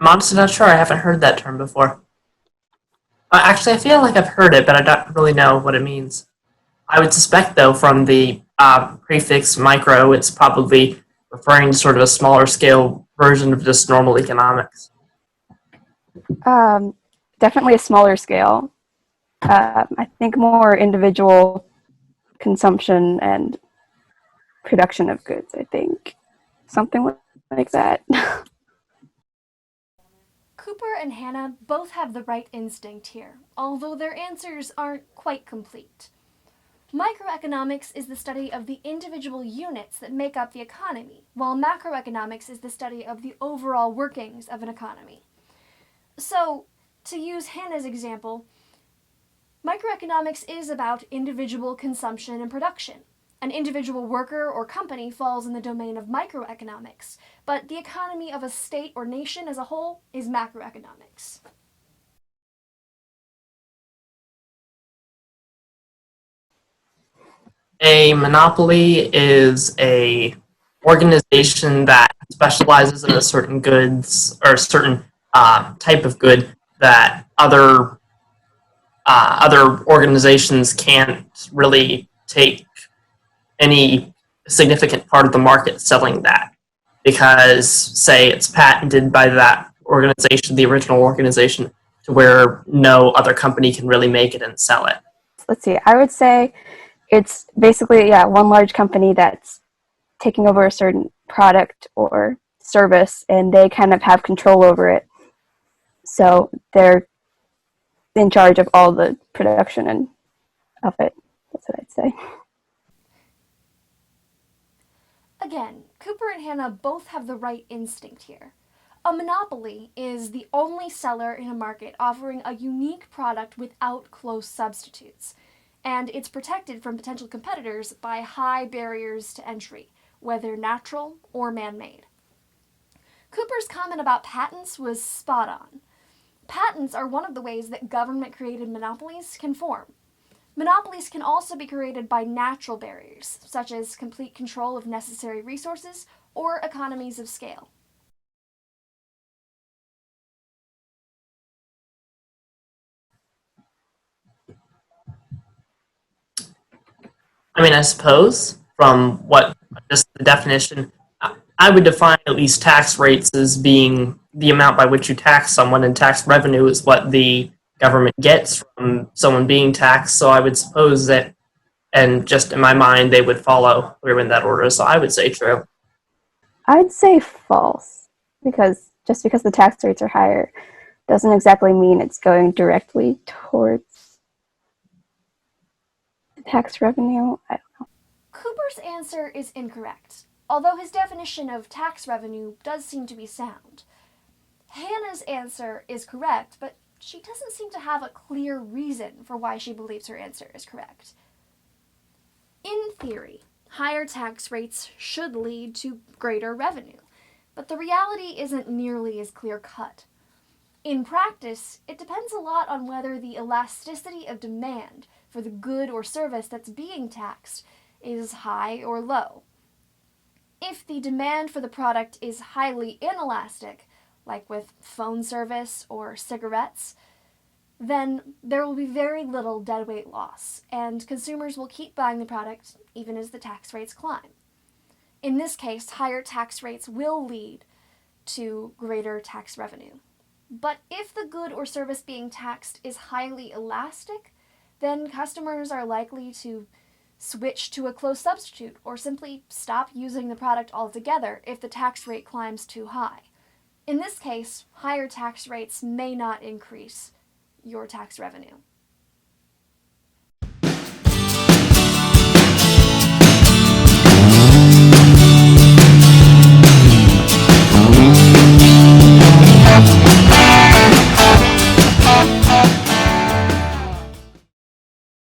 I'm honestly not sure. I haven't heard that term before. Actually, I feel like I've heard it, but I don't really know what it means. I would suspect, though, from the prefix micro, it's probably referring to sort of a smaller scale version of just normal economics. Um, Definitely a smaller scale. I think more individual consumption and production of goods, I think. Something like that. Cooper and Hannah both have the right instinct here, although their answers aren't quite complete. Microeconomics is the study of the individual units that make up the economy, while macroeconomics is the study of the overall workings of an economy. So, to use Hannah's example, microeconomics is about individual consumption and production. An individual worker or company falls in the domain of microeconomics, but the economy of a state or nation as a whole is macroeconomics. A monopoly is a organization that specializes in a certain goods or a certain type of good that other organizations can't really take any significant part of the market selling that because, say, it's patented by that organization, the original organization, to where no other company can really make it and sell it. Let's see, I would say it's basically, yeah, one large company that's taking over a certain product or service and they kind of have control over it. So they're in charge of all the production and of it. That's what I'd say. Again, Cooper and Hannah both have the right instinct here. A monopoly is the only seller in a market offering a unique product without close substitutes, and it's protected from potential competitors by high barriers to entry, whether natural or man-made. Cooper's comment about patents was spot on. Patents are one of the ways that government-created monopolies can form. Monopolies can also be created by natural barriers, such as complete control of necessary resources or economies of scale. I mean, I suppose from what just the definition, I would define at least tax rates as being the amount by which you tax someone, and tax revenue is what the government gets from someone being taxed. So I would suppose that, and just in my mind, they would follow through in that order. So I would say true. I'd say false because just because the tax rates are higher doesn't exactly mean it's going directly towards the tax revenue. Cooper's answer is incorrect, although his definition of tax revenue does seem to be sound. Hannah's answer is correct, but she doesn't seem to have a clear reason for why she believes her answer is correct. In theory, higher tax rates should lead to greater revenue, but the reality isn't nearly as clear cut. In practice, it depends a lot on whether the elasticity of demand for the good or service that's being taxed is high or low. If the demand for the product is highly inelastic, like with phone service or cigarettes, then there will be very little deadweight loss, and consumers will keep buying the product even as the tax rates climb. In this case, higher tax rates will lead to greater tax revenue. But if the good or service being taxed is highly elastic, then customers are likely to switch to a close substitute or simply stop using the product altogether if the tax rate climbs too high. In this case, higher tax rates may not increase your tax revenue.